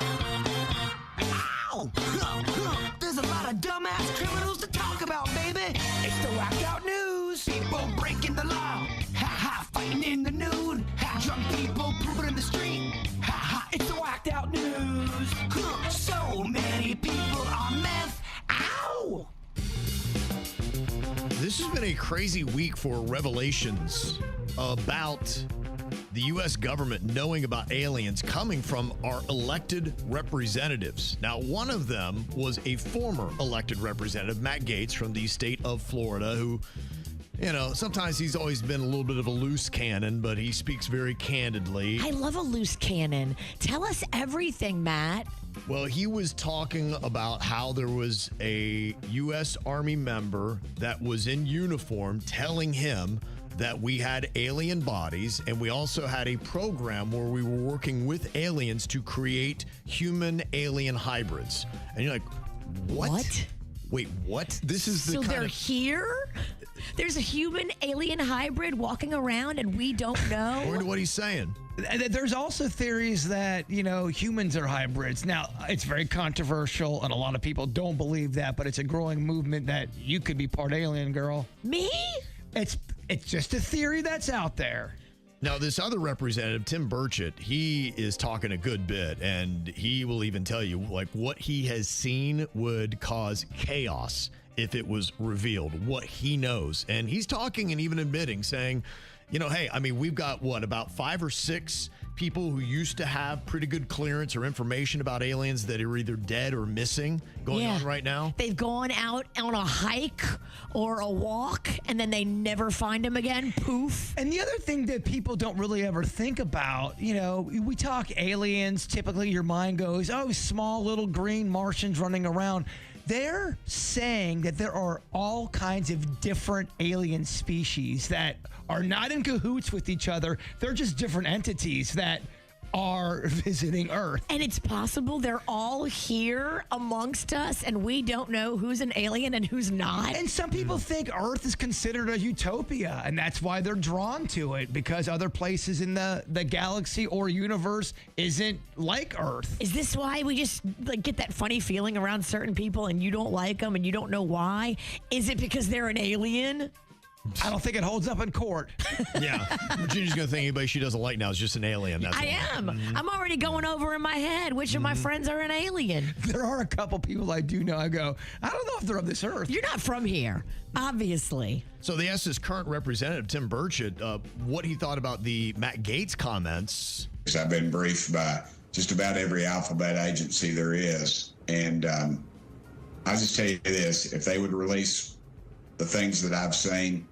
Ow! There's a lot of dumbass criminals to talk about, baby. It's the whacked out news. People breaking the law. Ha ha, fighting in the nude. Ha, drunk people pooping in the street. Ha ha, it's the whacked out news. So many people on meth. Ow! This has been a crazy week for revelations about the U.S. government knowing about aliens coming from our elected representatives. Now, one of them was a former elected representative, Matt Gaetz, from the state of Florida, who, you know, sometimes he's always been a little bit of a loose cannon, but he speaks very candidly. I love a loose cannon. Tell us everything, Matt. Well, he was talking about how there was a U.S. Army member that was in uniform telling him that we had alien bodies, and we also had a program where we were working with aliens to create human-alien hybrids. And you're like, what? Wait, what? This is the so kind they're of... here? There's a human-alien hybrid walking around, and we don't know? According to what he's saying. There's also theories that, you know, humans are hybrids. Now, it's very controversial, and a lot of people don't believe that, but it's a growing movement that you could be part alien, girl. Me? It's just a theory that's out there. Now, this other representative, Tim Burchett, he is talking a good bit, and he will even tell you, like, what he has seen would cause chaos if it was revealed, what he knows. And he's talking and even admitting, saying, you know, hey, I mean, we've got, about 5 or 6 people who used to have pretty good clearance or information about aliens that are either dead or missing going on right now. They've gone out on a hike or a walk, and then they never find them again. Poof. And the other thing that people don't really ever think about, you know, we talk aliens, typically your mind goes, oh, small little green Martians running around. They're saying that there are all kinds of different alien species that are not in cahoots with each other. They're just different entities that are visiting Earth. And it's possible they're all here amongst us, and we don't know who's an alien and who's not. And some people think Earth is considered a utopia, and that's why they're drawn to it, because other places in the galaxy or universe isn't like Earth. Is this why we just get that funny feeling around certain people and you don't like them and you don't know why? Is it because they're an alien? I don't think it holds up in court. Yeah. Virginia's going to think anybody she doesn't like now is just an alien. That's I am. I'm already going over in my head which of my friends are an alien. There are a couple people I do know. I go, I don't know if they're of this Earth. You're not from here, obviously. So they asked this current representative, Tim Burchett, what he thought about the Matt Gaetz comments. I've been briefed by just about every alphabet agency there is. And I'll just tell you this, if they would release the things that I've seen,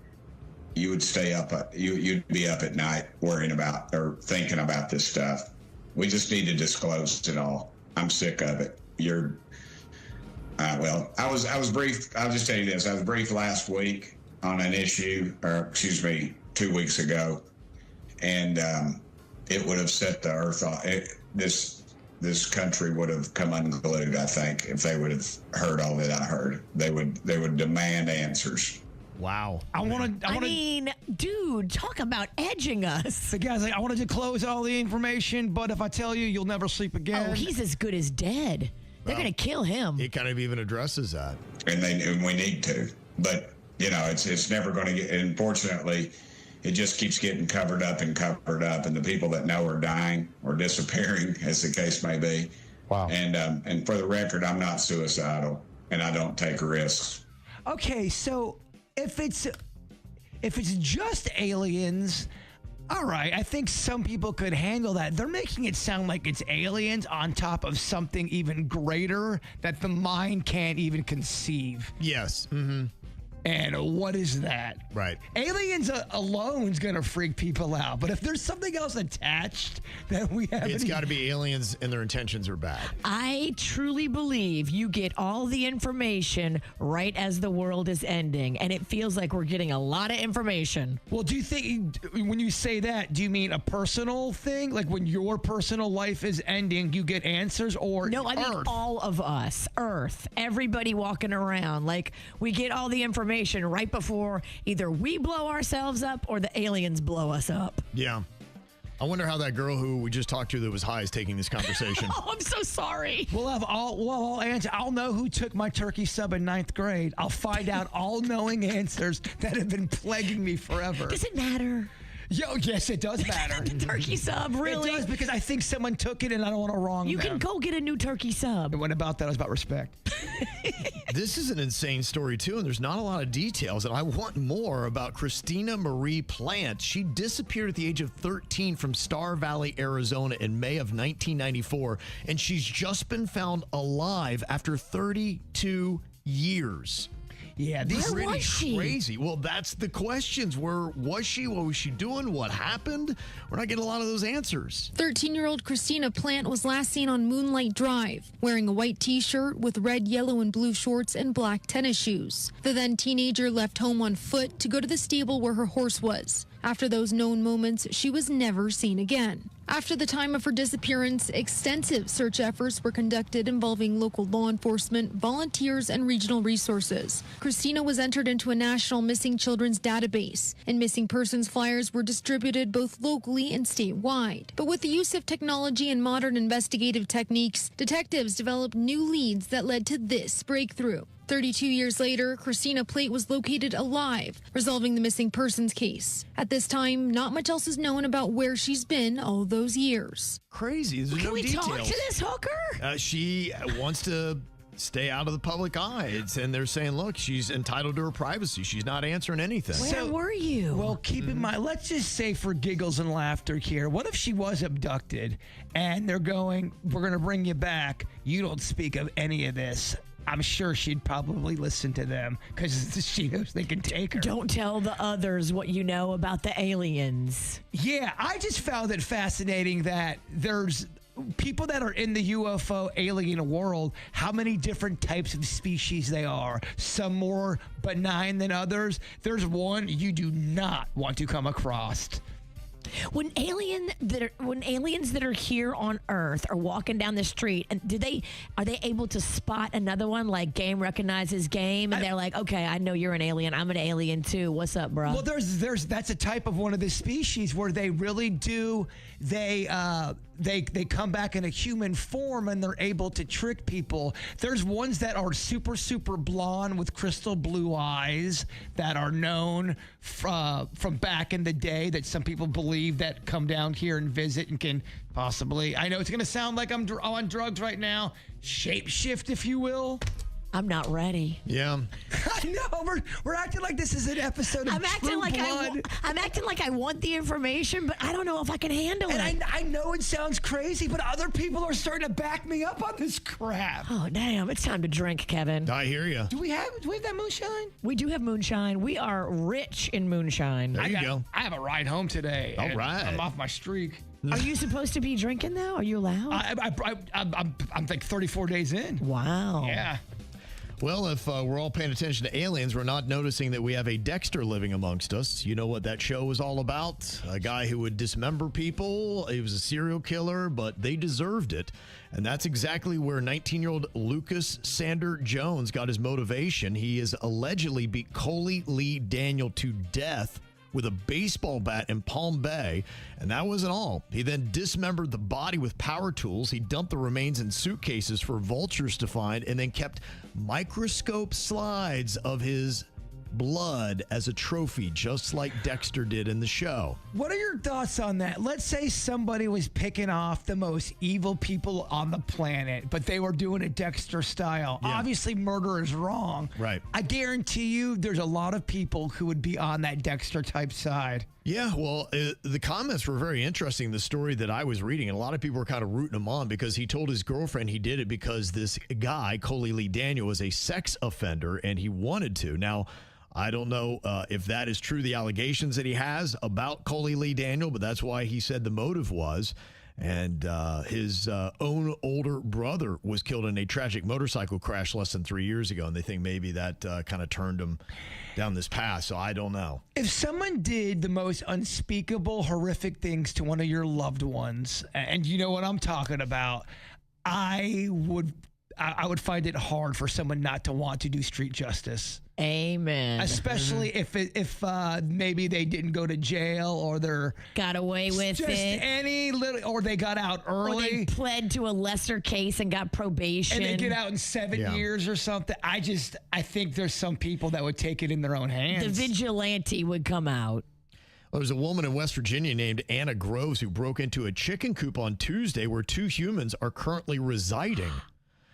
you would stay up, you'd be up at night worrying about or thinking about this stuff. We just need to disclose it all. I'm sick of it. Well, I was briefed. I'll just tell you this. I was briefed last week on an issue, or excuse me, 2 weeks ago. And it would have set the earth off. This country would have come unglued, I think, if they would have heard all that I heard. They would demand answers. Wow. I mean, dude, talk about edging us. The guy's like, I wanted to close all the information, but if I tell you, you'll never sleep again. Oh, he's as good as dead. They're going to kill him. He kind of even addresses that. And we need to. But, you know, it's never going to get, unfortunately, it just keeps getting covered up. And the people that know are dying or disappearing, as the case may be. Wow. And for the record, I'm not suicidal, and I don't take risks. Okay, so if it's just aliens, all right, I think some people could handle that. They're making it sound like it's aliens on top of something even greater that the mind can't even conceive. Yes. Mm-hmm. And what is that? Right. Aliens alone is going to freak people out. But if there's something else attached that we haven't... It's got to be aliens and their intentions are bad. I truly believe you get all the information right as the world is ending. And it feels like we're getting a lot of information. Well, do you think, when you say that, do you mean a personal thing? Like when your personal life is ending, you get answers? Or no, I mean Earth? all of us. Earth. Everybody walking around. Like we get all the information right before either we blow ourselves up or the aliens blow us up. Yeah. I wonder how that girl who we just talked to that was high is taking this conversation. Oh, I'm so sorry. We'll all answer. I'll know who took my turkey sub in 9th grade. I'll find out all knowing answers that have been plaguing me forever. Does it matter? Yes, it does matter. The turkey sub, really? It does, because I think someone took it and I don't want to wrong You them. can go get a new turkey sub. It wasn't about that. It was about respect. This is an insane story, too, and there's not a lot of details, and I want more about Christina Marie Plant. She disappeared at the age of 13 from Star Valley, Arizona in May of 1994, and she's just been found alive after 32 years. Yeah, these Where was she? Crazy. Well, that's the questions. Where was she? What was she doing? What happened? We're not getting a lot of those answers. 13-year-old Christina Plant was last seen on Moonlight Drive, wearing a white t-shirt with red, yellow, and blue shorts and black tennis shoes. The then teenager left home on foot to go to the stable where her horse was. After those known moments, she was never seen again. After the time of her disappearance, extensive search efforts were conducted involving local law enforcement, volunteers, and regional resources. Christina was entered into a national missing children's database, and missing persons flyers were distributed both locally and statewide. But with the use of technology and modern investigative techniques, detectives developed new leads that led to this breakthrough. 32 years later, Christina Plate was located alive, resolving the missing persons case. At this time, not much else is known about where she's been all those years. Crazy. There's Can no we details. talk to this hooker? She wants to stay out of the public eye. And they're saying, look, she's entitled to her privacy. She's not answering anything. Where were you? Well, keep in mind, let's just say for giggles and laughter here, what if she was abducted and they're going, we're going to bring you back. You don't speak of any of this. I'm sure she'd probably listen to them because she knows they can take her. Don't tell the others what you know about the aliens. Yeah, I just found it fascinating that there's people that are in the UFO alien world, how many different types of species they are. Some more benign than others. There's one you do not want to come across. When aliens that are here on Earth are walking down the street, and are they able to spot another one, like game recognizes game, and they're like, okay, I know you're an alien, I'm an alien too. What's up, bro? Well, that's a type of one of the species where they really do they come back in a human form and they're able to trick people. There's ones that are super blonde with crystal blue eyes that are known from back in the day that some people believe that come down here and visit and can possibly, I know it's going to sound like I'm on drugs right now, shapeshift, if you will. I'm not ready. Yeah. I know, we're acting like this is an episode of I'm acting like I want the information, but I don't know if I can handle it. And I know it sounds crazy, but other people are starting to back me up on this crap. Oh, damn. It's time to drink, Kevin. I hear you. Do we have that moonshine? We do have moonshine. We are rich in moonshine. There you go. I have a ride home today. All right. I'm off my streak. Are you supposed to be drinking though? Are you allowed? I'm like 34 days in. Wow. Yeah. Well, if we're all paying attention to aliens, we're not noticing that we have a Dexter living amongst us. You know what that show was all about? A guy who would dismember people. He was a serial killer, but they deserved it. And that's exactly where 19-year-old Lucas Sander Jones got his motivation. He has allegedly beat Coley Lee Daniel to death with a baseball bat in Palm Bay, and that wasn't all. He then dismembered the body with power tools. He dumped the remains in suitcases for vultures to find, and then kept microscope slides of his blood as a trophy, just like Dexter did in the show. What are your thoughts on that? Let's say somebody was picking off the most evil people on the planet, but they were doing it Dexter style. Yeah. Obviously, murder is wrong. Right. I guarantee you there's a lot of people who would be on that Dexter type side. Yeah, well, the comments were very interesting, the story that I was reading, and a lot of people were kind of rooting him on because he told his girlfriend he did it because this guy, Coley Lee Daniel, was a sex offender and he wanted to. Now, I don't know if that is true, the allegations that he has about Coley Lee Daniel, but that's why he said the motive was. And his own older brother was killed in a tragic motorcycle crash less than 3 years ago, and they think maybe that kind of turned him down this path, so I don't know. If someone did the most unspeakable, horrific things to one of your loved ones, and you know what I'm talking about, I would find it hard for someone not to want to do street justice. Amen. Especially if maybe they didn't go to jail or they're got away with just it. any little, or they got out Or they early pled to a lesser case and got probation. and they get out in 7 years or something. I think there's some people that would take it in their own hands. The vigilante would come out. Well, there's a woman in West Virginia named Anna Groves who broke into a chicken coop on Tuesday where 2 humans are currently residing.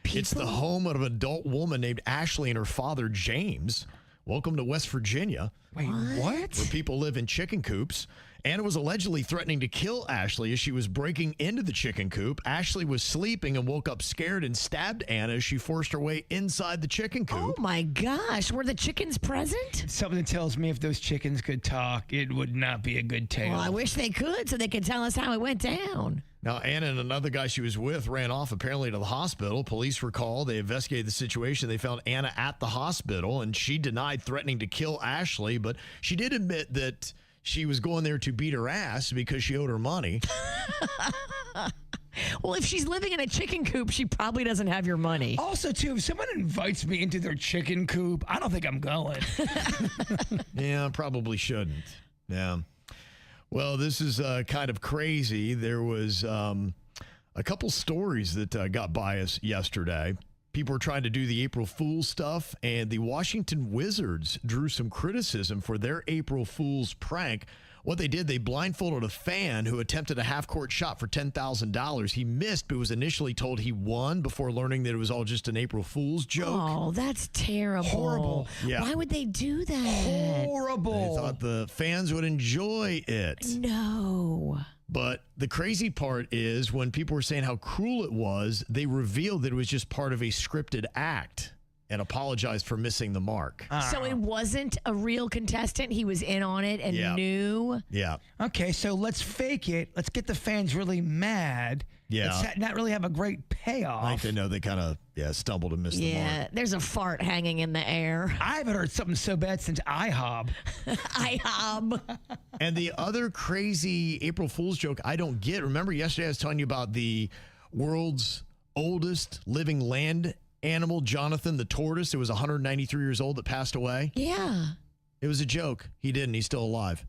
It's the home of an adult woman named Ashley and her father, James. Welcome to West Virginia. Wait, what? Where people live in chicken coops. Anna was allegedly threatening to kill Ashley as she was breaking into the chicken coop. Ashley was sleeping and woke up scared and stabbed Anna as she forced her way inside the chicken coop. Oh, my gosh. Were the chickens present? Something tells me if those chickens could talk, it would not be a good tale. Well, I wish they could so they could tell us how it went down. Now, Anna and another guy she was with ran off apparently to the hospital. Police were called. They investigated the situation. They found Anna at the hospital, and she denied threatening to kill Ashley, but she did admit that she was going there to beat her ass because she owed her money. Well, if she's living in a chicken coop, she probably doesn't have your money. Also, too, if someone invites me into their chicken coop, I don't think I'm going. Yeah, probably shouldn't. Yeah. Well, this is kind of crazy. There was a couple stories that got by us yesterday. People were trying to do the April Fool's stuff, and the Washington Wizards drew some criticism for their April Fool's prank. What they did, they blindfolded a fan who attempted a half-court shot for $10,000. He missed, but was initially told he won before learning that it was all just an April Fool's joke. Oh, that's terrible. Horrible. Yeah. Why would they do that? Horrible. They thought the fans would enjoy it. No. But the crazy part is when people were saying how cruel it was, they revealed that it was just part of a scripted act and apologized for missing the mark. So it wasn't a real contestant. He was in on it and knew. Yeah. Okay, so let's fake it. Let's get the fans really mad. Yeah. Let's not really have a great payoff. I think they know they kind of stumbled and missed the Yeah, mark. there's a fart hanging in the air. I haven't heard something so bad since IHOB. IHOB. And the other crazy April Fool's joke I don't get, remember yesterday I was telling you about the world's oldest living land animal, Jonathan the tortoise. It was 193 years old that passed away. Yeah. It was a joke. He didn't. He's still alive.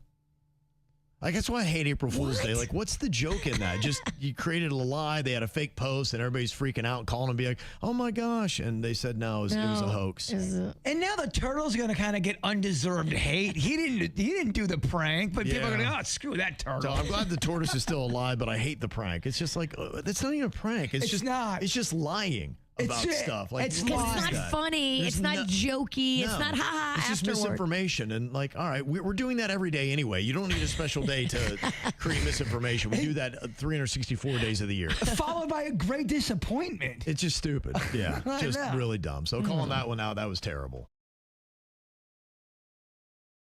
Like, that's why I hate April Fool's Day. Like, what's the joke in that? Just, you created a lie. They had a fake post, and everybody's freaking out, calling and be like, oh, my gosh. And they said, no, it was a hoax. And now the turtle's going to kind of get undeserved hate. He didn't do the prank, but people are going to, oh, screw that turtle. So I'm glad the tortoise is still alive, but I hate the prank. It's just like, that's not even a prank. It's just not. It's just lying about stuff. Like, it's Because it's not funny. There's it's not jokey. No. It's not ha-ha It's just afterward. misinformation. And like, all right, we're doing that every day anyway. You don't need a special day to create misinformation. We do that 364 days of the year. Followed by a great disappointment. It's just stupid. Yeah, I just know. really dumb. So calling that one out, that was terrible.